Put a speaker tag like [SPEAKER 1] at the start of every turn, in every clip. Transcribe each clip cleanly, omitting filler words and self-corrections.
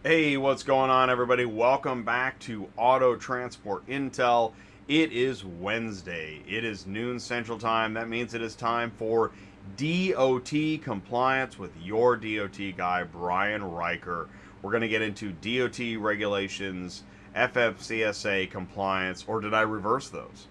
[SPEAKER 1] Hey, what's going on, everybody? Welcome back to Auto Transport Intel. It is Wednesday. It is noon Central Time. That means it is time for DOT Compliance with your DOT guy, Brian Riker. We're going to get into DOT regulations, FMCSA compliance, or did I reverse those?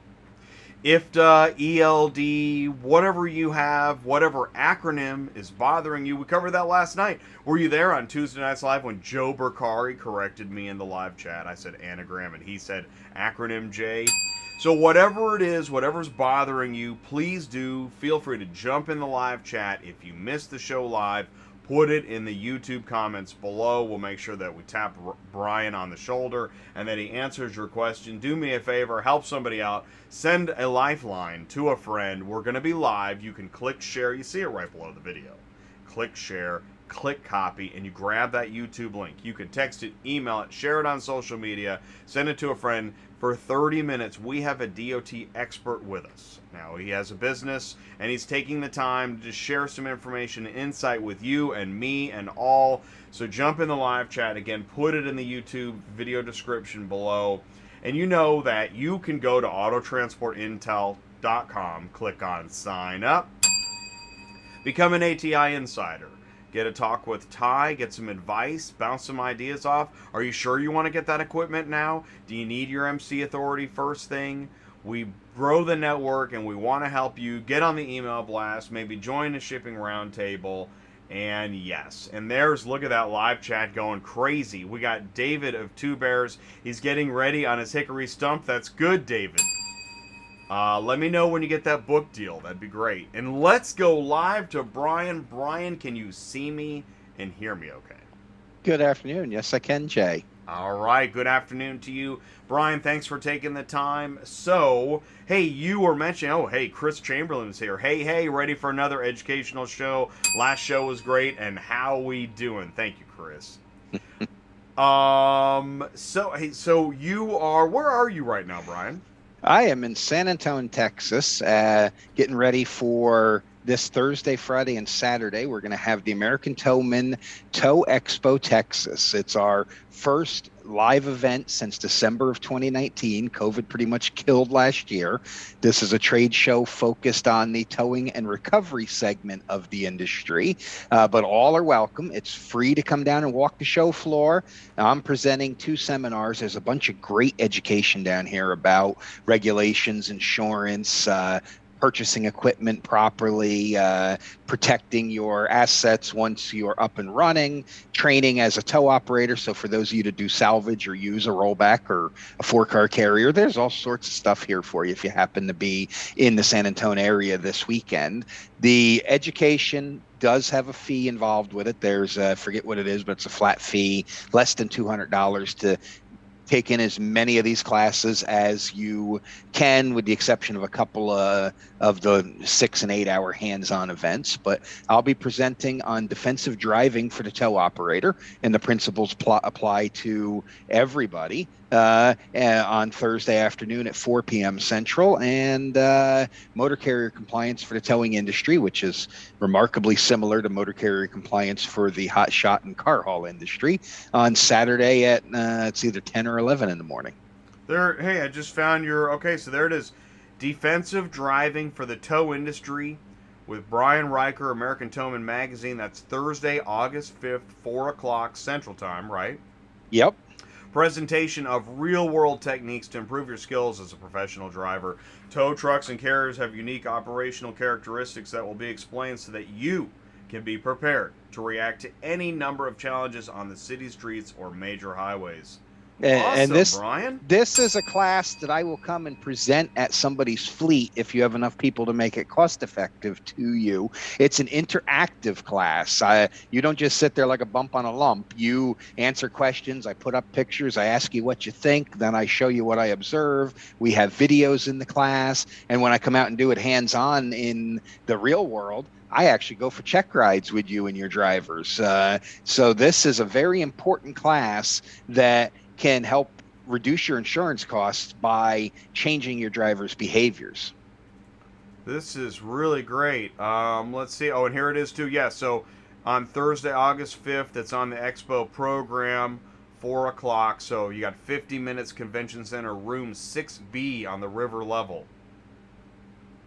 [SPEAKER 1] IFTA, ELD, whatever you have, whatever acronym is bothering you. We covered that last night. Were you there on Tuesday Nights Live when Joe Burkari corrected me in the live chat? I said anagram and he said acronym J. So whatever it is, whatever's bothering you, please do feel free to jump in the live chat. If you missed the show live, put it in the YouTube comments below. We'll make sure that we tap Brian on the shoulder and that he answers your question. Do me a favor, help somebody out. Send a lifeline to a friend. We're going to be live. You can click share. You see it right below the video. Click share, click copy, and you grab that YouTube link. You can text it, email it, share it on social media, send it to a friend. For 30 minutes, we have a DOT expert with us. Now, he has a business, and he's taking the time to share some information and insight with you and me and all. So jump in the live chat. Again, put it in the YouTube video description below. And you know that you can go to autotransportintel.com, click on sign up, become an ATI insider. Get a talk with Ty, get some advice, bounce some ideas off. Are you sure you want to get that equipment now? Do you need your MC authority first thing? We grow the network and we want to help you. Get on the email blast, maybe join a shipping roundtable. And yes, and look at that live chat going crazy. We got David of Two Bears. He's getting ready on his hickory stump. That's good, David. Let me know when you get that book deal. That'd be great. And let's go live to Brian. Brian, can you see me and hear me okay?
[SPEAKER 2] Good afternoon. Yes, I can, Jay.
[SPEAKER 1] All right. Good afternoon to you. Brian, thanks for taking the time. So, hey, you were mentioning, oh, hey, Chris Chamberlain's here. Hey, ready for another educational show. Last show was great. And how we doing? Thank you, Chris. So you are, where are you right now, Brian?
[SPEAKER 2] I am in San Antonio, Texas, getting ready for this Thursday, Friday, and Saturday. We're going to have the American Towman TowXpo Texas. It's our first live event since December of 2019. COVID pretty much killed last year. This is a trade show focused on the towing and recovery segment of the industry, but all are welcome. It's free to come down and walk the show floor. I'm presenting 2 seminars. There's a bunch of great education down here about regulations, insurance, purchasing equipment properly, protecting your assets once you're up and running, training as a tow operator. So for those of you to do salvage or use a rollback or a 4-car carrier, there's all sorts of stuff here for you if you happen to be in the San Antonio area this weekend. The education does have a fee involved with it. There's forget what it is, but it's a flat fee, less than $200 to take in as many of these classes as you can, with the exception of a couple of the 6 and 8 hour hands-on events. But I'll be presenting on defensive driving for the tow operator, and the principles apply to everybody on Thursday afternoon at 4 p.m. Central, and motor carrier compliance for the towing industry, which is remarkably similar to motor carrier compliance for the hot shot and car haul industry, on Saturday at it's either 10 or 11 in the morning.
[SPEAKER 1] Hey, I just found okay, so there it is. Defensive driving for the tow industry with Brian Riker, American Towman Magazine. That's Thursday, August 5th, 4 o'clock Central Time, right?
[SPEAKER 2] Yep.
[SPEAKER 1] Presentation of real-world techniques to improve your skills as a professional driver. Tow trucks and carriers have unique operational characteristics that will be explained so that you can be prepared to react to any number of challenges on the city streets or major highways.
[SPEAKER 2] And
[SPEAKER 1] Brian?
[SPEAKER 2] This is a class that I will come and present at somebody's fleet if you have enough people to make it cost effective to you. It's an interactive class. You don't just sit there like a bump on a lump. You answer questions. I put up pictures. I ask you what you think. Then I show you what I observe. We have videos in the class. And when I come out and do it hands-on in the real world, I actually go for check rides with you and your drivers. So this is a very important class that can help reduce your insurance costs by changing your drivers' behaviors.
[SPEAKER 1] This is really great. Let's see. Oh, and here it is too. Yeah, so on Thursday, August 5th. It's on the Expo program, 4 o'clock. So you got 50 minutes, Convention Center, room 6B on the river level.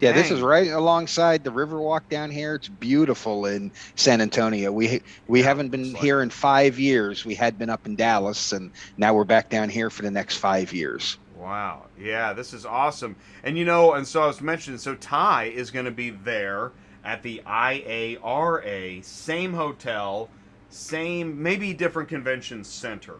[SPEAKER 2] Yeah,
[SPEAKER 1] Dang.
[SPEAKER 2] this is right alongside the Riverwalk down here. It's beautiful in San Antonio. We haven't been here in 5 years. We had been up in Dallas, and now we're back down here for the next 5 years.
[SPEAKER 1] Wow. Yeah, this is awesome. And and so I was mentioning, so Ty is going to be there at the IARA, same hotel, same, maybe different convention center,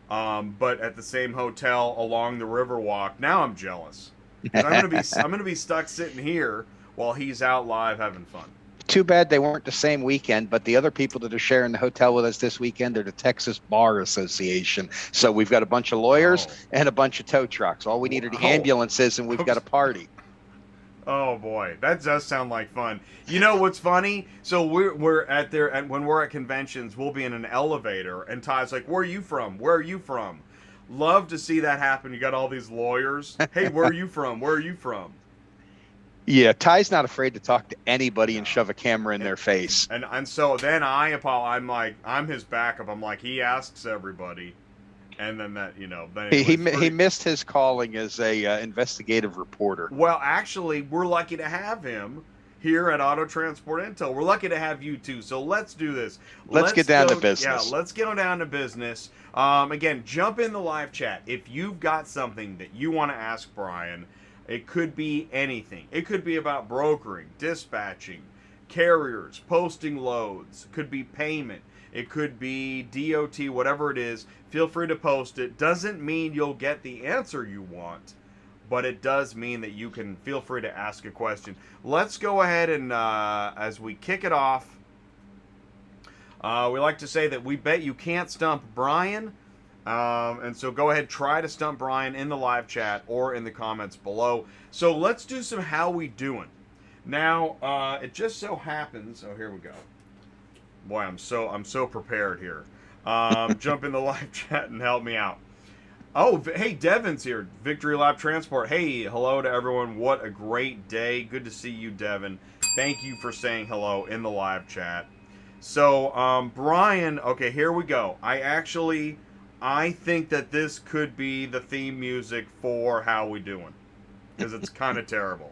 [SPEAKER 1] but at the same hotel along the Riverwalk. Now I'm jealous. I'm gonna be stuck sitting here while he's out live having fun.
[SPEAKER 2] Too bad they weren't the same weekend, but the other people that are sharing the hotel with us this weekend are the Texas Bar Association. So we've got a bunch of lawyers and a bunch of tow trucks. All we need are the ambulances, and we've got a party.
[SPEAKER 1] Oh boy, that does sound like fun. You know what's funny? So we're at there, and when we're at conventions, we'll be in an elevator, and Ty's like, "Where are you from? Where are you from?" Love to see that happen. You got all these lawyers. Hey, where are you from? Where are you from?
[SPEAKER 2] Yeah, Ty's not afraid to talk to anybody and shove a camera in their face.
[SPEAKER 1] And so then I'm like, I'm his backup. I'm like, he asks everybody, and then that then
[SPEAKER 2] he missed his calling as a investigative reporter.
[SPEAKER 1] Well, actually, we're lucky to have him here at Auto Transport Intel. We're lucky to have you too. So let's do this.
[SPEAKER 2] Let's get down to business.
[SPEAKER 1] Yeah, let's get on down to business. Again, jump in the live chat. If you've got something that you want to ask Brian, it could be anything. It could be about brokering, dispatching, carriers, posting loads. It could be payment. It could be DOT, whatever it is. Feel free to post it. Doesn't mean you'll get the answer you want, but it does mean that you can feel free to ask a question. Let's go ahead and, as we kick it off, we like to say that we bet you can't stump Brian. And so go ahead, try to stump Brian in the live chat or in the comments below. So let's do some how we doing. Now, it just so happens, oh, here we go. Boy, I'm so prepared here. Jump in the live chat and help me out. Oh, hey, Devin's here. Victory Lap Transport. Hey, hello to everyone. What a great day. Good to see you, Devin. Thank you for saying hello in the live chat. So, Brian, okay, here we go. I think that this could be the theme music for How We Doing, because it's kind of terrible.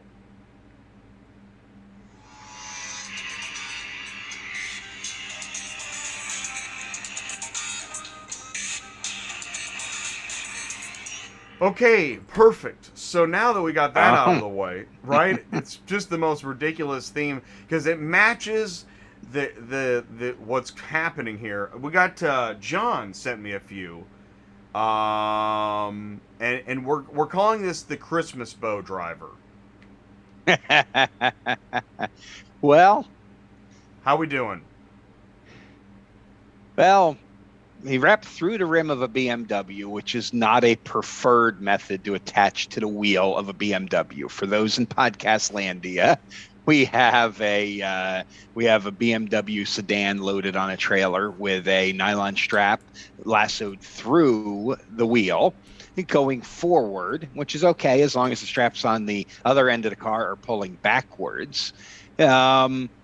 [SPEAKER 1] Okay, perfect. So now that we got that out of the way, right? It's just the most ridiculous theme because it matches the what's happening here. We got John sent me a few, and we're calling this the Christmas bow driver.
[SPEAKER 2] Well,
[SPEAKER 1] how we doing?
[SPEAKER 2] Well, he wrapped through the rim of a BMW, which is not a preferred method to attach to the wheel of a BMW. For those in podcast landia, we have a BMW sedan loaded on a trailer with a nylon strap lassoed through the wheel, going forward, which is okay as long as the straps on the other end of the car are pulling backwards.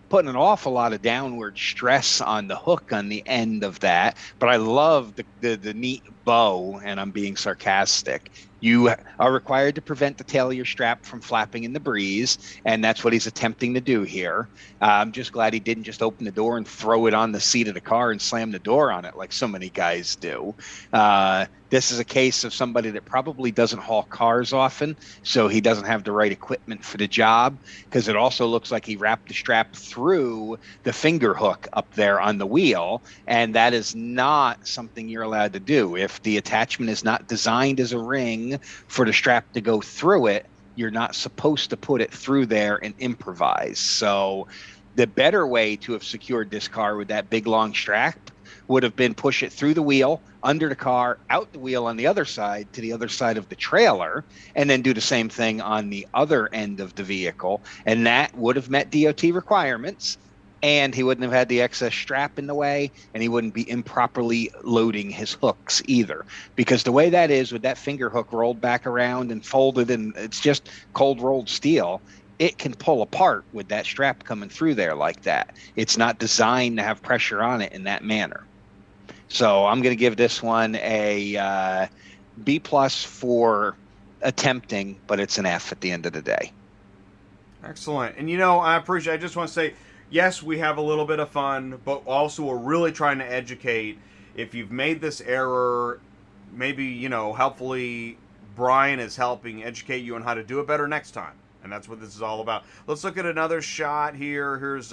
[SPEAKER 2] Putting an awful lot of downward stress on the hook on the end of that. But I love the neat bow, and I'm being sarcastic. You are required to prevent the tail of your strap from flapping in the breeze, and that's what he's attempting to do here. I'm just glad he didn't just open the door and throw it on the seat of the car and slam the door on it like so many guys do. This is a case of somebody that probably doesn't haul cars often, so he doesn't have the right equipment for the job, because it also looks like he wrapped the strap through the finger hook up there on the wheel, and that is not something you're allowed to do. If the attachment is not designed as a ring for the strap to go through it, you're not supposed to put it through there and improvise. So the better way to have secured this car with that big long strap would have been push it through the wheel, under the car, out the wheel on the other side to the other side of the trailer, and then do the same thing on the other end of the vehicle. And that would have met DOT requirements, and he wouldn't have had the excess strap in the way, and he wouldn't be improperly loading his hooks either. Because the way that is, with that finger hook rolled back around and folded, and it's just cold rolled steel, it can pull apart with that strap coming through there like that. It's not designed to have pressure on it in that manner. So I'm going to give this one a B+ for attempting, but it's an F at the end of the day.
[SPEAKER 1] Excellent. And I just want to say, yes, we have a little bit of fun, but also we're really trying to educate. If you've made this error, maybe, helpfully Brian is helping educate you on how to do it better next time. And that's what this is all about. Let's look at another shot here. Here's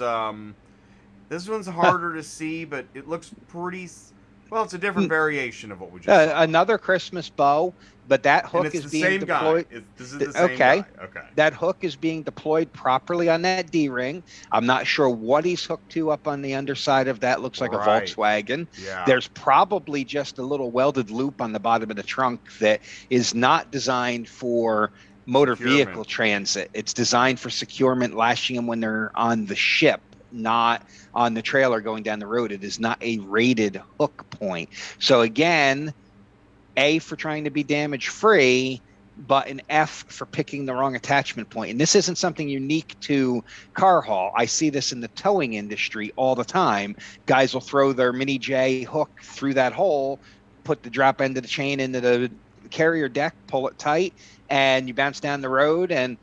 [SPEAKER 1] this one's harder to see, but it looks pretty. Well, it's a different variation of what we just saw.
[SPEAKER 2] Another Christmas bow, but that hook is being deployed.
[SPEAKER 1] This is the same guy. Okay.
[SPEAKER 2] That hook is being deployed properly on that D-ring. I'm not sure what he's hooked to up on the underside of that. Looks like a Volkswagen.
[SPEAKER 1] Yeah.
[SPEAKER 2] There's probably just a little welded loop on the bottom of the trunk that is not designed for motor vehicle transit. It's designed for securement, lashing them when they're on the ship, not on the trailer going down the road. It is not a rated hook point. So again, A for trying to be damage free, but an F for picking the wrong attachment point. And this isn't something unique to car haul. I see this in the towing industry all the time. Guys will throw their mini J hook through that hole, put the drop end of the chain into the carrier deck, pull it tight, and you bounce down the road. And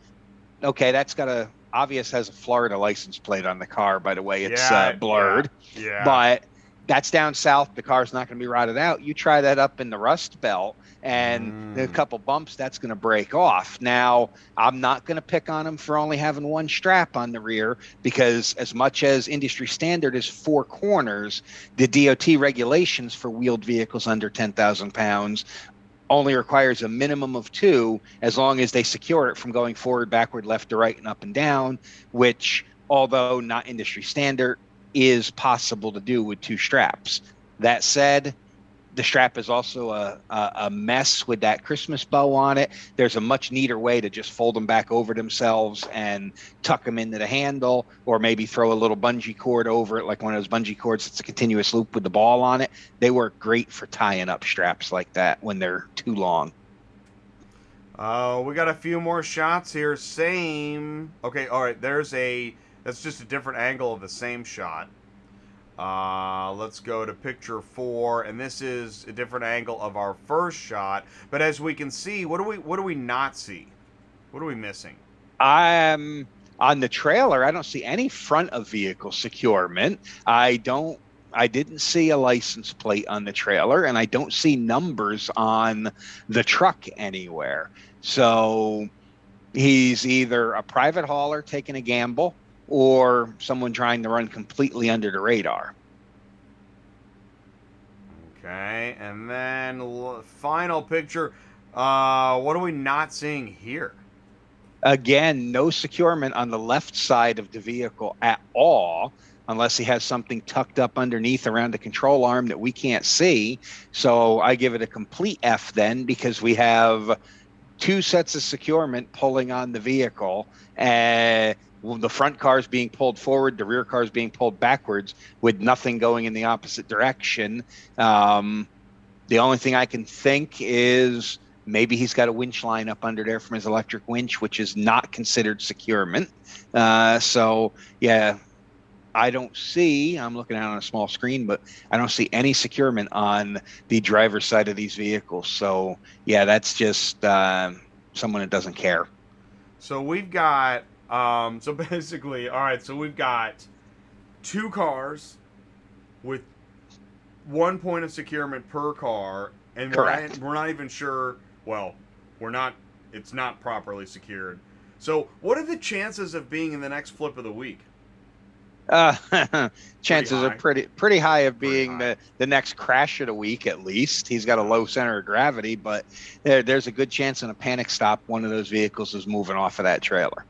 [SPEAKER 2] okay, that's got a obvious has a Florida license plate on the car, by the way. It's blurred.
[SPEAKER 1] Yeah.
[SPEAKER 2] But that's down south. The car's not going to be rotted out. You try that up in the Rust Belt and a couple bumps, that's going to break off. Now, I'm not going to pick on them for only having one strap on the rear, because as much as industry standard is 4 corners, the DOT regulations for wheeled vehicles under 10,000 pounds only requires a minimum of 2, as long as they secure it from going forward, backward, left to right, and up and down, which, although not industry standard, is possible to do with 2 straps. That said, the strap is also a mess with that Christmas bow on it. There's a much neater way to just fold them back over themselves and tuck them into the handle, or maybe throw a little bungee cord over it, like one of those bungee cords that's a continuous loop with the ball on it. They work great for tying up straps like that when they're too long.
[SPEAKER 1] We got a few more shots here. Same. Okay, all right. That's just a different angle of the same shot. Let's go to picture 4, and this is a different angle of our first shot. But as we can see, what do we not see? What are we missing?
[SPEAKER 2] On the trailer, I don't see any front of vehicle securement. I didn't see a license plate on the trailer, and I don't see numbers on the truck anywhere. So he's either a private hauler taking a gamble, or someone trying to run completely under the radar.
[SPEAKER 1] Okay, and then final picture. What are we not seeing here?
[SPEAKER 2] Again, no securement on the left side of the vehicle at all, unless he has something tucked up underneath around the control arm that we can't see. So I give it a complete F then, because we have 2 sets of securement pulling on the vehicle, and the front car is being pulled forward, the rear car is being pulled backwards, with nothing going in the opposite direction. The only thing I can think is maybe he's got a winch line up under there from his electric winch, which is not considered securement. So, yeah, I don't see, I'm looking out on a small screen, but I don't see any securement on the driver's side of these vehicles. So, yeah, that's just someone that doesn't care.
[SPEAKER 1] So we've got... so basically, all right, so we've got 2 cars with 1 point of securement per car, and we're not even sure, it's not properly secured. So what are the chances of being in the next flip of the week?
[SPEAKER 2] Chances are pretty high of being the next crash of the week, at least. He's got a low center of gravity, but there's a good chance in a panic stop, one of those vehicles is moving off of that trailer.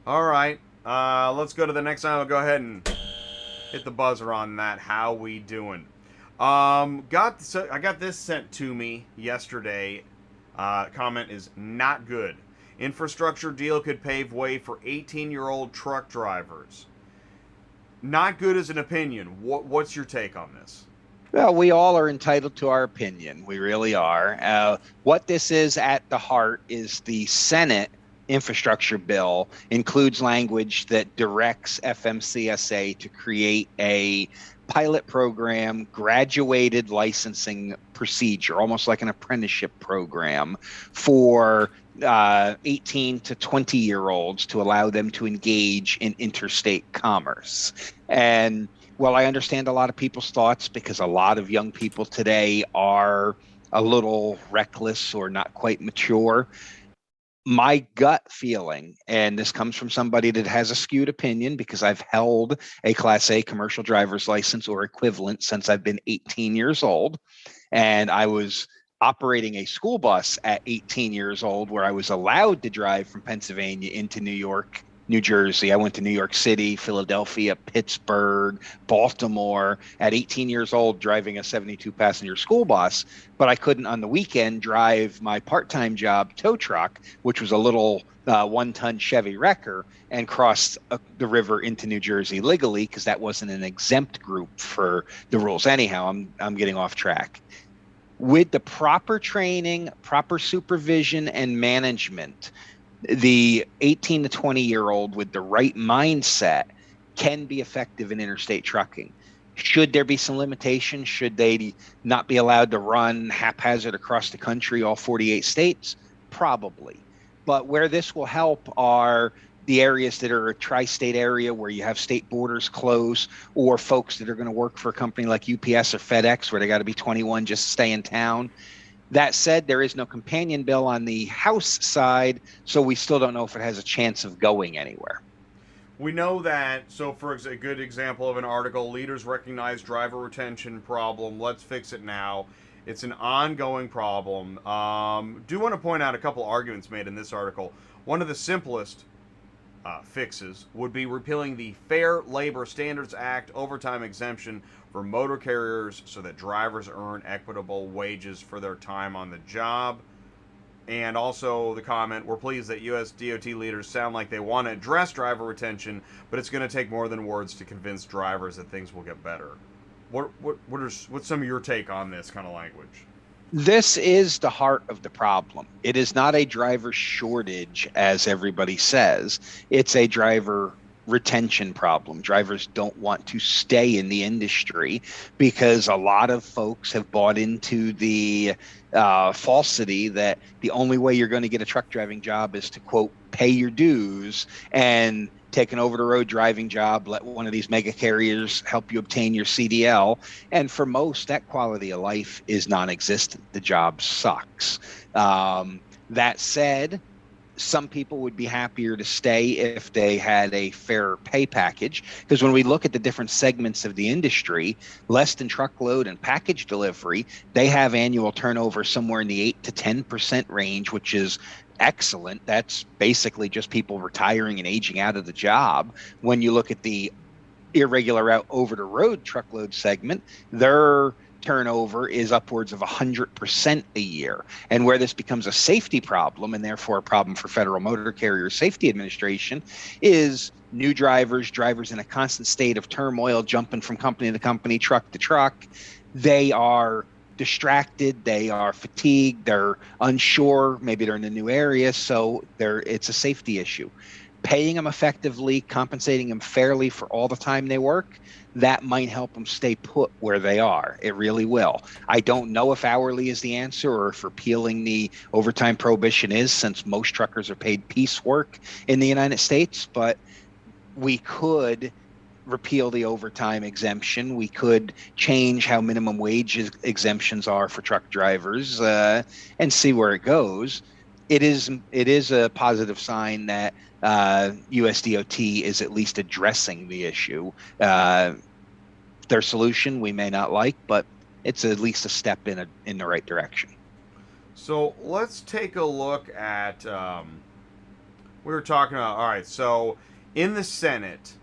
[SPEAKER 1] All right, let's go to the next one. I'll go ahead and hit the buzzer on that. How we doing? I got this sent to me yesterday. Comment is not good. Infrastructure deal could pave way for 18-year-old truck drivers. Not good as an opinion. What's your take on this?
[SPEAKER 2] Well, we all are entitled to our opinion. We really are. What this is at the heart is the Senate infrastructure bill includes language that directs FMCSA to create a pilot program, graduated licensing procedure, almost like an apprenticeship program for 18 to 20-year-olds to allow them to engage in interstate commerce. And well, I understand a lot of people's thoughts because a lot of young people today are a little reckless or not quite mature. My gut feeling, and this comes from somebody that has a skewed opinion because I've held a Class A commercial driver's license or equivalent since I've been 18 years old. And I was operating a school bus at 18 years old where I was allowed to drive from Pennsylvania into New York, New Jersey. I went to New York City, Philadelphia, Pittsburgh, Baltimore at 18 years old driving a 72 passenger school bus, but I couldn't on the weekend drive my part-time job tow truck, which was a little 1-ton Chevy Riker, and cross the river into New Jersey legally because that wasn't an exempt group for the rules. Anyhow, I'm getting off track. With the proper training, proper supervision and management, the 18 to 20-year-old with the right mindset can be effective in interstate trucking. Should there be some limitations? Should they not be allowed to run haphazard across the country, all 48 states? Probably. But where this will help are the areas that are a tri-state area where you have state borders close, or folks that are going to work for a company like UPS or FedEx where they got to be 21 just to stay in town. That said, there is no companion bill on the House side, so we still don't know if it has a chance of going anywhere.
[SPEAKER 1] We know that, so for a good example of an article, leaders recognize driver retention problem, let's fix it now. It's an ongoing problem. Do want to point out a couple arguments made in this article. One of the simplest fixes would be repealing the Fair Labor Standards Act overtime exemption for motor carriers so that drivers earn equitable wages for their time on the job. And also the comment, we're pleased that U.S. DOT leaders sound like they want to address driver retention, but it's going to take more than words to convince drivers that things will get better. What's some of your take on this kind of language?
[SPEAKER 2] This is the heart of the problem. It is not a driver shortage, as everybody says. It's a driver retention problem. Drivers don't want to stay in the industry because a lot of folks have bought into the falsity that the only way you're going to get a truck driving job is to, quote, pay your dues and take an over-the-road driving job, let one of these mega carriers help you obtain your CDL. And for most, that quality of life is non-existent. The job sucks. That said, some people would be happier to stay if they had a fair pay package, because when we look at the different segments of the industry, less than truckload and package delivery, they have annual turnover somewhere in the 8 to 10% range, which is excellent. That's basically just people retiring and aging out of the job. When you look at the irregular route over the road truckload segment, their turnover is upwards of 100% a year. And where this becomes a safety problem, and therefore a problem for Federal Motor Carrier Safety Administration, is new drivers in a constant state of turmoil, jumping from company to company, truck to truck. They are distracted, they are fatigued, they're unsure, maybe they're in a new area, so it's a safety issue. Paying them effectively, compensating them fairly for all the time they work, that might help them stay put where they are. It really will. I don't know if hourly is the answer or if repealing the overtime prohibition is, since most truckers are paid piecework in the United States, but we could repeal the overtime exemption. We could change how minimum wage exemptions are for truck drivers and see where it goes. It is a positive sign that USDOT is at least addressing the issue. Their solution we may not like, but it's at least a step in the right direction.
[SPEAKER 1] So let's take a look at, we were talking about, all right, so in the Senate,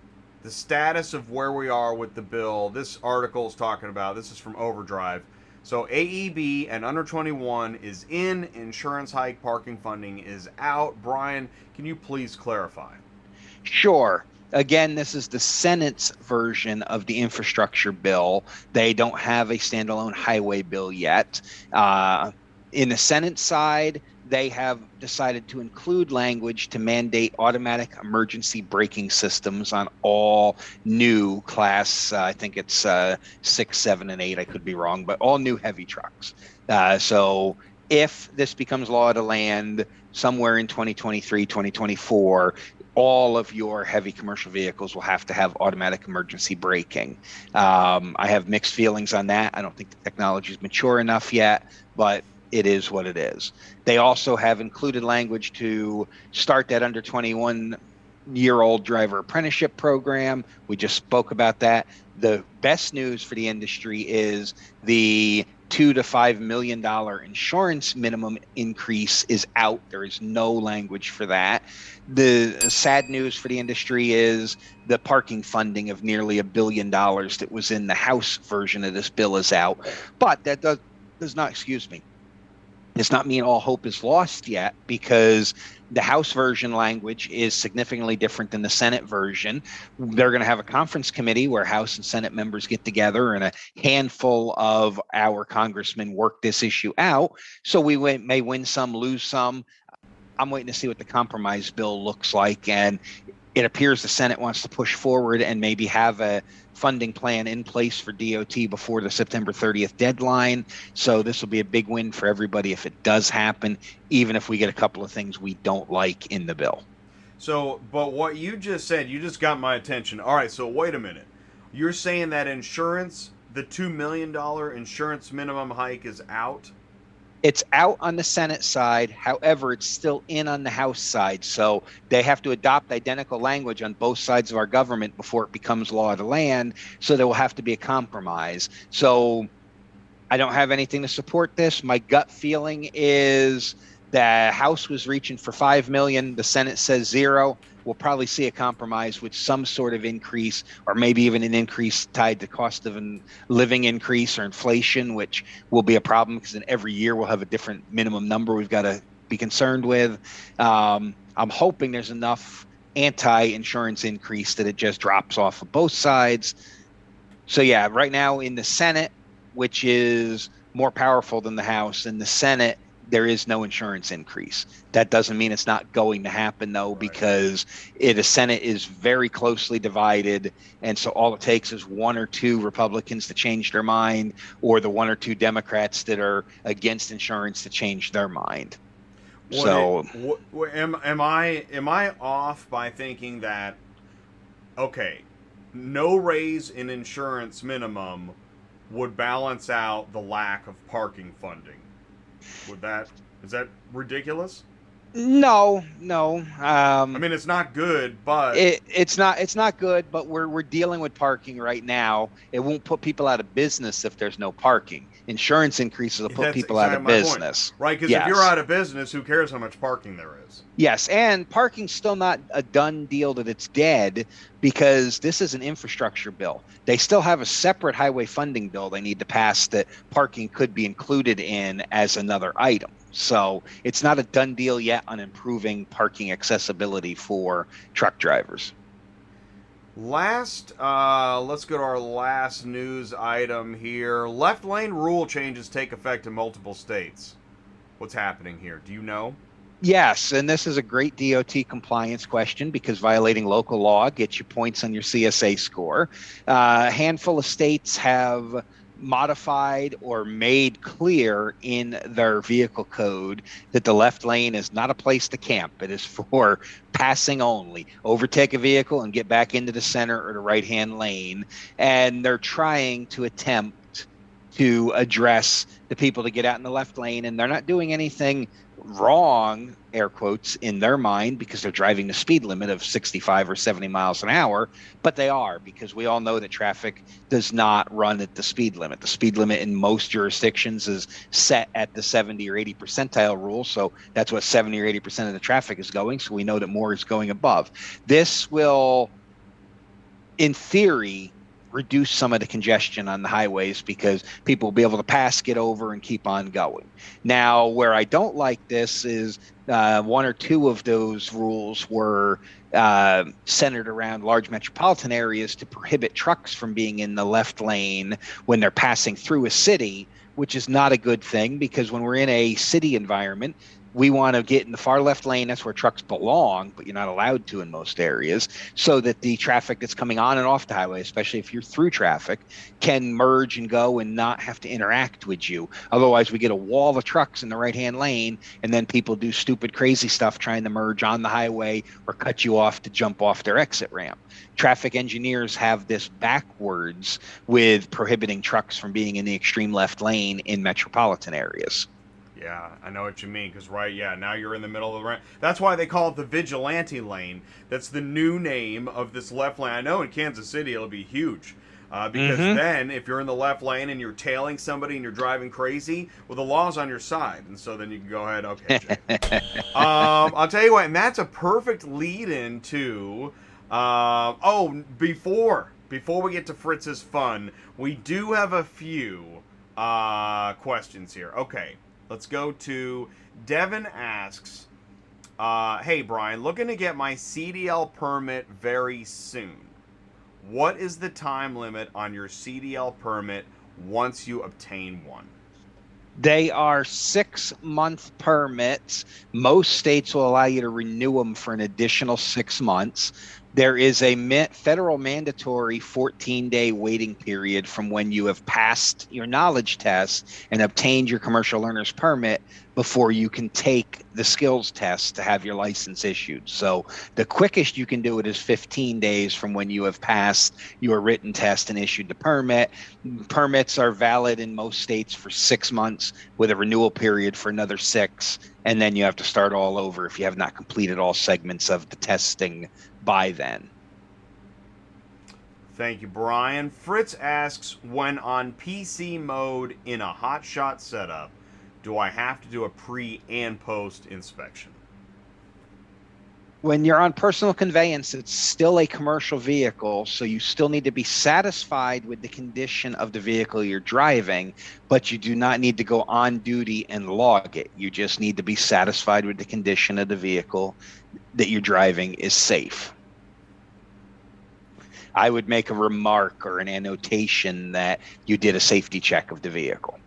[SPEAKER 1] the status of where we are with the bill, this article is talking about, this is from Overdrive. So AEB and under 21 is in, insurance hike, parking funding is out. Brian, can you please clarify?
[SPEAKER 2] Sure. Again, this is the Senate's version of the infrastructure bill. They don't have a standalone highway bill yet. In the Senate side, they have decided to include language to mandate automatic emergency braking systems on all new class, I think it's 6, 7, and 8, I could be wrong, but all new heavy trucks. So if this becomes law of the land somewhere in 2023, 2024, all of your heavy commercial vehicles will have to have automatic emergency braking. I have mixed feelings on that. I don't think the technology is mature enough yet, but it is what it is. They also have included language to start that under 21-year-old driver apprenticeship program. We just spoke about that. The best news for the industry is the $2 to $5 million insurance minimum increase is out. There is no language for that. The sad news for the industry is the parking funding of nearly $1 billion that was in the House version of this bill is out. But that does not, does not mean all hope is lost yet, because the House version language is significantly different than the Senate version. They're going to have a conference committee where House and Senate members get together and a handful of our congressmen work this issue out. So we may win some, lose some. I'm waiting to see what the compromise bill looks like. And it appears the Senate wants to push forward and maybe have a funding plan in place for DOT before the September 30th deadline. So this will be a big win for everybody if it does happen, even if we get a couple of things we don't like in the bill.
[SPEAKER 1] So, but what you just said, you just got my attention. All right, so wait a minute. You're saying that insurance, the $2 million insurance minimum hike is out?
[SPEAKER 2] It's out on the Senate side. However, it's still in on the House side. So they have to adopt identical language on both sides of our government before it becomes law of the land. So there will have to be a compromise. So I don't have anything to support this. My gut feeling is the House was reaching for $5 million. The Senate says 0. We'll probably see a compromise with some sort of increase, or maybe even an increase tied to cost of living increase or inflation, which will be a problem because then every year we'll have a different minimum number we've got to be concerned with. I'm hoping there's enough anti-insurance increase that it just drops off of both sides. So yeah, right now in the Senate, which is more powerful than the House, in the Senate, there is no insurance increase. That doesn't mean it's not going to happen, though, right, because the Senate is very closely divided. And so all it takes is 1 or 2 Republicans to change their mind, or the 1 or 2 Democrats that are against insurance to change their mind.
[SPEAKER 1] Am I off by thinking that, okay, no raise in insurance minimum would balance out the lack of parking funding? Is that ridiculous?
[SPEAKER 2] No.
[SPEAKER 1] I mean, it's not good, but
[SPEAKER 2] it's not good. But we're dealing with parking right now. It won't put people out of business if there's no parking. Insurance increases will put people out of business,
[SPEAKER 1] right? Because if you're out of business, who cares how much parking there is?
[SPEAKER 2] Yes, and parking's still not a done deal that it's dead, because this is an infrastructure bill. They still have a separate highway funding bill they need to pass that parking could be included in as another item. So it's not a done deal yet on improving parking accessibility for truck drivers.
[SPEAKER 1] Let's go to our last news item here. Left lane rule changes take effect in multiple states. What's happening here? Do you know?
[SPEAKER 2] Yes, and this is a great DOT compliance question, because violating local law gets you points on your CSA score. A handful of states have modified or made clear in their vehicle code that the left lane is not a place to camp. It is for passing only. Overtake a vehicle and get back into the center or the right-hand lane. And they're trying to attempt to address the people to get out in the left lane, and they're not doing anything wrong, air quotes, in their mind, because they're driving the speed limit of 65 or 70 miles an hour, but they are, because we all know that traffic does not run at the speed limit. The speed limit in most jurisdictions is set at the 70 or 80 percentile rule, so that's what 70 or 80% of the traffic is going, so we know that more is going above. This will, in theory, reduce some of the congestion on the highways, because people will be able to pass, get over, and keep on going. Now, where I don't like this is 1 or 2 of those rules were centered around large metropolitan areas to prohibit trucks from being in the left lane when they're passing through a city, which is not a good thing, because when we're in a city environment, We want to get in the far left lane. That's where trucks belong, but you're not allowed to in most areas, so that the traffic that's coming on and off the highway, especially if you're through traffic, can merge and go and not have to interact with you. Otherwise, we get a wall of trucks in the right-hand lane, and then people do stupid, crazy stuff trying to merge on the highway or cut you off to jump off their exit ramp. Traffic engineers have this backwards with prohibiting trucks from being in the extreme left lane in metropolitan areas.
[SPEAKER 1] Yeah, I know what you mean, because, right, yeah, now you're in the middle of the ramp. That's why they call it the vigilante lane. That's the new name of this left lane. I know in Kansas City it'll be huge, because then if you're in the left lane and you're tailing somebody and you're driving crazy, well, the law's on your side, and so then you can go ahead, okay, Jay. I'll tell you what, and that's a perfect lead-in to, before we get to Fritz's Fun, we do have a few questions here. Okay. Let's go to Devin asks, hey, Brian, looking to get my CDL permit very soon. What is the time limit on your CDL permit once you obtain one?
[SPEAKER 2] They are 6-month permits. Most states will allow you to renew them for an additional 6 months. There is a federal mandatory 14-day waiting period from when you have passed your knowledge test and obtained your commercial learner's permit before you can take the skills test to have your license issued. So the quickest you can do it is 15 days from when you have passed your written test and issued the permit. Permits are valid in most states for 6 months with a renewal period for another 6, and then you have to start all over if you have not completed all segments of the testing by then.
[SPEAKER 1] Thank you, Brian. Fritz asks, when on PC mode in a hotshot setup, do I have to do a pre and post inspection?
[SPEAKER 2] When you're on personal conveyance, it's still a commercial vehicle, so you still need to be satisfied with the condition of the vehicle you're driving, but you do not need to go on duty and log it. You just need to be satisfied with the condition of the vehicle that you're driving is safe. I would make a remark or an annotation that you did a safety check of the vehicle.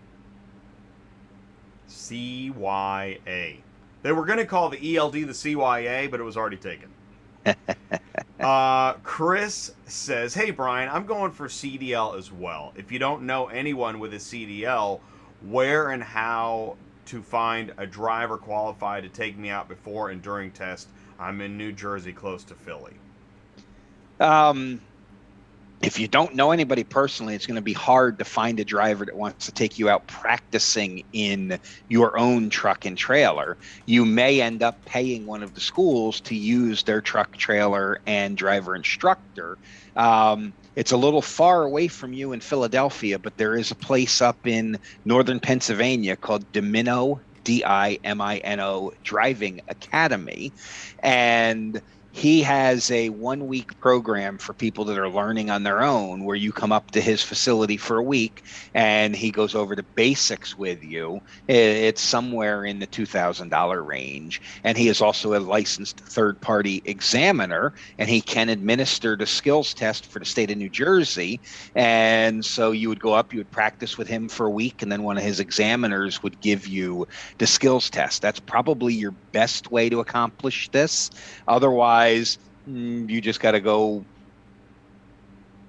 [SPEAKER 1] CYA. They were going to call the ELD the CYA, but it was already taken. Chris says, hey, Brian, I'm going for CDL as well. If you don't know anyone with a CDL, where and how to find a driver qualified to take me out before and during test? I'm in New Jersey, close to Philly.
[SPEAKER 2] If you don't know anybody personally, it's going to be hard to find a driver that wants to take you out practicing in your own truck and trailer. You may end up paying one of the schools to use their truck, trailer, and driver instructor. It's a little far away from you in Philadelphia, but there is a place up in northern Pennsylvania called Dimino, D-I-M-I-N-O, Driving Academy. And he has a 1-week program for people that are learning on their own, where you come up to his facility for a week and he goes over the basics with you. It's somewhere in the $2,000 range. And he is also a licensed third-party examiner, and he can administer the skills test for the state of New Jersey. And so you would go up, you would practice with him for a week, and then one of his examiners would give you the skills test. That's probably your best way to accomplish this. Otherwise, you just got to go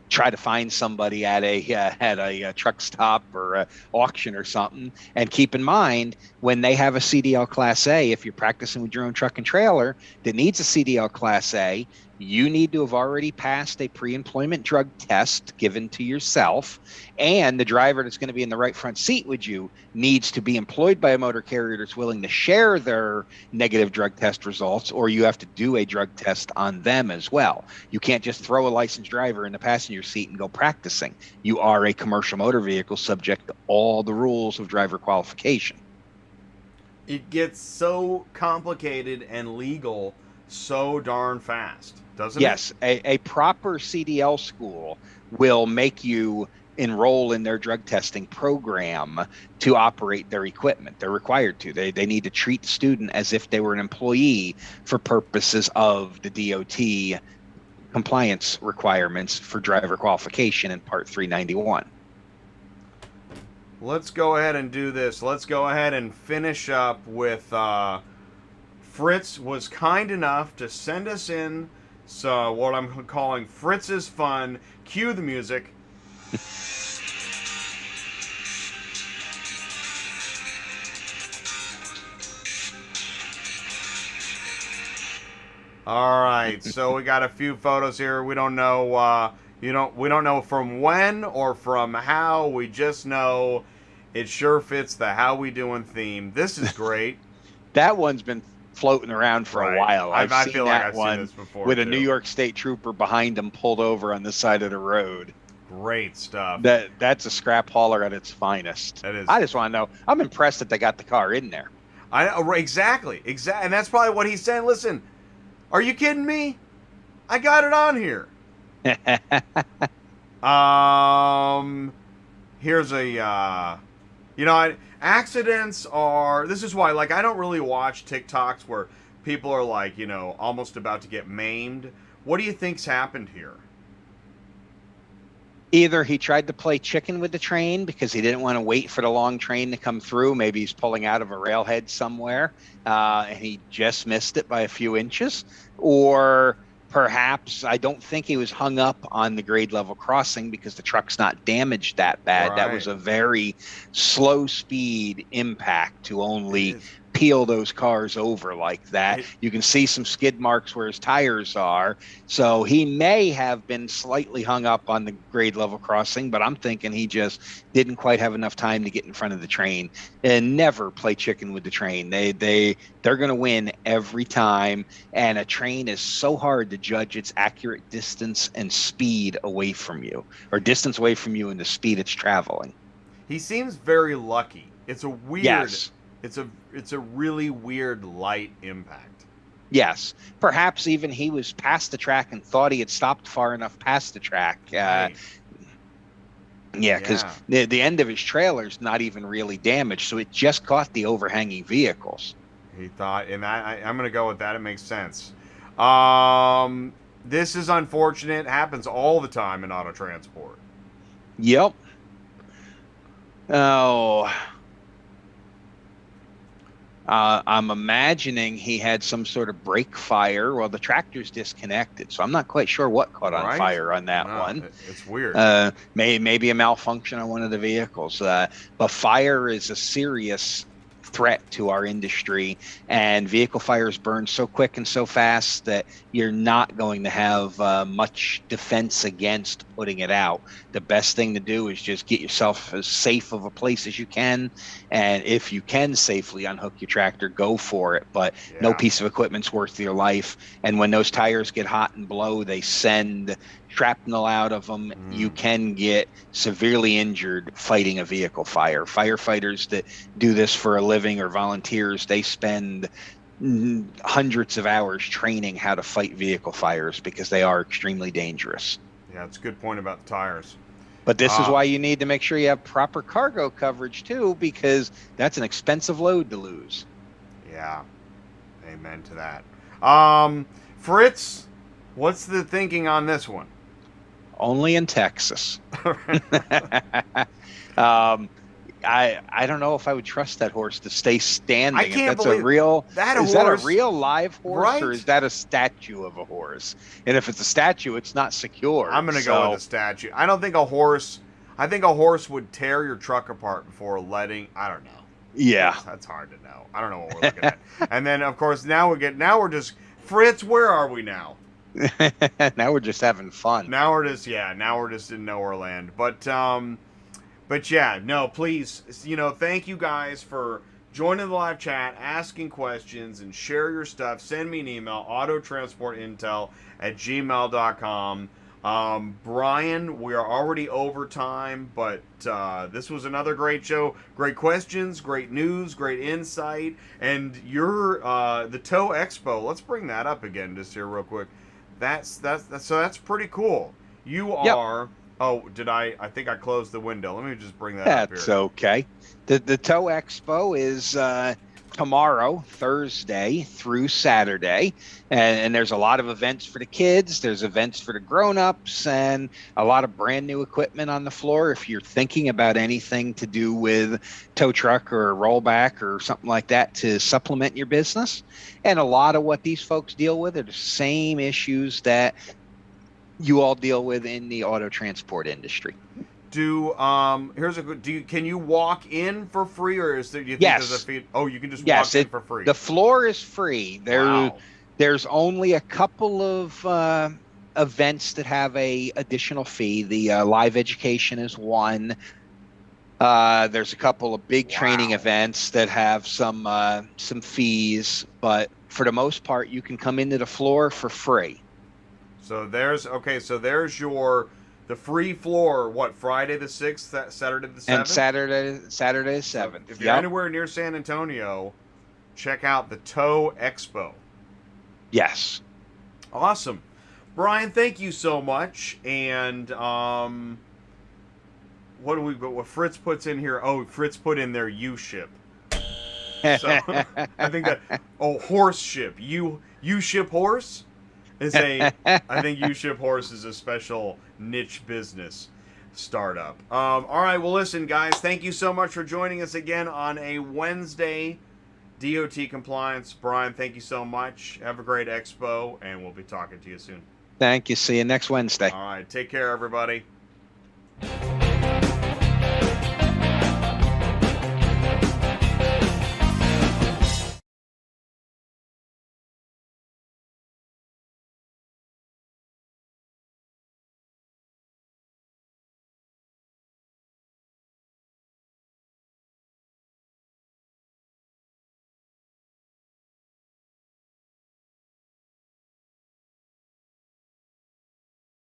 [SPEAKER 2] try to find somebody at a truck stop or a auction or something. And keep in mind, when they have a CDL Class A, if you're practicing with your own truck and trailer that needs a CDL Class A, you need to have already passed a pre-employment drug test given to yourself, and the driver that's going to be in the right front seat with you needs to be employed by a motor carrier that's willing to share their negative drug test results, or you have to do a drug test on them as well. You can't just throw a licensed driver in the passenger seat and go practicing. You are a commercial motor vehicle subject to all the rules of driver qualification.
[SPEAKER 1] It gets so complicated and legal so darn fast, doesn't it?
[SPEAKER 2] Yes, a proper CDL school will make you enroll in their drug testing program to operate their equipment. They're required to. They need to treat the student as if they were an employee for purposes of the DOT compliance requirements for driver qualification in Part 391.
[SPEAKER 1] Let's go ahead and do this. Let's go ahead and finish up with Fritz was kind enough to send us in what I'm calling Fritz's Fun. Cue the music. All right, so we got a few photos here. We don't know, we don't know from when or from how. We just know it sure fits the "How We Doing" theme. This is great.
[SPEAKER 2] That one's been floating around for a while.
[SPEAKER 1] I
[SPEAKER 2] I've seen
[SPEAKER 1] feel
[SPEAKER 2] that
[SPEAKER 1] like I've
[SPEAKER 2] one
[SPEAKER 1] seen this before
[SPEAKER 2] with
[SPEAKER 1] too.
[SPEAKER 2] a New York State trooper behind him, pulled over on the side of the road.
[SPEAKER 1] Great stuff.
[SPEAKER 2] That's a scrap hauler at its finest.
[SPEAKER 1] That is.
[SPEAKER 2] I just want to know. I'm impressed that they got the car in there.
[SPEAKER 1] Exactly, and that's probably what he's saying. Listen, are you kidding me? I got it on here. Here's a, accidents are. This is why, like, I don't really watch TikToks where people are like, almost about to get maimed. What do you think's happened here?
[SPEAKER 2] Either he tried to play chicken with the train because he didn't want to wait for the long train to come through. Maybe he's pulling out of a railhead somewhere, and he just missed it by a few inches. Or perhaps, I don't think he was hung up on the grade level crossing because the truck's not damaged that bad.
[SPEAKER 1] Right.
[SPEAKER 2] That was a very slow speed impact to only peel those cars over like that. You can see some skid marks where his tires are. So he may have been slightly hung up on the grade level crossing, but I'm thinking he just didn't quite have enough time to get in front of the train. And never play chicken with the train. They're going to win every time. And a train is so hard to judge its accurate distance and speed away from you, or distance away from you and the speed it's traveling.
[SPEAKER 1] He seems very lucky. It's a weird.
[SPEAKER 2] Yes.
[SPEAKER 1] It's a really weird light impact.
[SPEAKER 2] Yes. Perhaps even he was past the track and thought he had stopped far enough past the track.
[SPEAKER 1] Right.
[SPEAKER 2] Yeah, because the end of his trailer's not even really damaged, so it just caught the overhanging vehicles.
[SPEAKER 1] He thought, and I'm going to go with that. It makes sense. This is unfortunate. It happens all the time in auto transport.
[SPEAKER 2] Yep. Oh. I'm imagining he had some sort of brake fire. Well, the tractor's disconnected, so I'm not quite sure what caught on fire on that one.
[SPEAKER 1] It's weird.
[SPEAKER 2] Maybe a malfunction on one of the vehicles. But fire is a serious threat to our industry, and vehicle fires burn so quick and so fast that you're not going to have much defense against putting it out. The best thing to do is just get yourself as safe of a place as you can, and if you can safely unhook your tractor, go for it. But no piece of equipment's worth your life, and when those tires get hot and blow, they send shrapnel out of them. You can get severely injured fighting a vehicle fire. Firefighters that do this for a living or volunteers, they spend hundreds of hours training how to fight vehicle fires because they are extremely dangerous.
[SPEAKER 1] Yeah, it's a good point about the tires.
[SPEAKER 2] But this is why you need to make sure you have proper cargo coverage too, because that's an expensive load to lose.
[SPEAKER 1] Yeah, amen to that. Fritz, what's the thinking on this one?
[SPEAKER 2] Only in Texas. I don't know if I would trust that horse to stay standing.
[SPEAKER 1] I can't
[SPEAKER 2] if that's
[SPEAKER 1] believe
[SPEAKER 2] a real
[SPEAKER 1] that
[SPEAKER 2] is
[SPEAKER 1] horse,
[SPEAKER 2] that a real live horse,
[SPEAKER 1] right?
[SPEAKER 2] Or is that a statue of a horse? And if it's a statue, it's not secure.
[SPEAKER 1] I'm gonna go with a statue. I don't think a horse. I think a horse would tear your truck apart before letting. I don't know.
[SPEAKER 2] Yeah,
[SPEAKER 1] that's hard to know. I don't know what we're looking at. And then of course now we're just Fritz. Where are we now?
[SPEAKER 2] Now we're just having fun.
[SPEAKER 1] Now we're just in nowhere land. But yeah, no, please, thank you guys for joining the live chat, asking questions, and share your stuff. Send me an email, autotransportintel@gmail.com. Brian, we are already over time, but this was another great show. Great questions, great news, great insight, and the TowXpo. Let's bring that up again just here real quick. That's pretty cool. You are. Yep. Oh, I think I closed the window. Let me just bring that up here.
[SPEAKER 2] That's okay. The TowXpo is tomorrow, Thursday through Saturday. And there's a lot of events for the kids. There's events for the grown-ups and a lot of brand new equipment on the floor. If you're thinking about anything to do with tow truck or rollback or something like that to supplement your business. And a lot of what these folks deal with are the same issues that you all deal with in the auto transport industry.
[SPEAKER 1] Can you walk in for free, or is there, do you think
[SPEAKER 2] Yes.
[SPEAKER 1] there's a fee? Oh, you can just walk in for free.
[SPEAKER 2] The floor is free.
[SPEAKER 1] Wow.
[SPEAKER 2] There's only a couple of events that have a additional fee. The live education is one. There's a couple of big training events that have some fees, but for the most part, you can come into the floor for free.
[SPEAKER 1] So there's the free floor. What, Friday the 6th, Saturday the 7th,
[SPEAKER 2] And Saturday the 7th.
[SPEAKER 1] If you're anywhere near San Antonio, check out the TowXpo.
[SPEAKER 2] Yes.
[SPEAKER 1] Awesome, Brian. Thank you so much. And what Fritz puts in here? Oh, Fritz put in there U ship. So I think horse ship. You ship horse is I think you ship horse is a special niche business startup. All right, well, listen, guys, thank you so much for joining us again on a Wednesday. DOT Compliance. Brian, thank you so much. Have a great expo, and we'll be talking to you soon.
[SPEAKER 2] Thank you. See you next Wednesday.
[SPEAKER 1] All right, take care, everybody.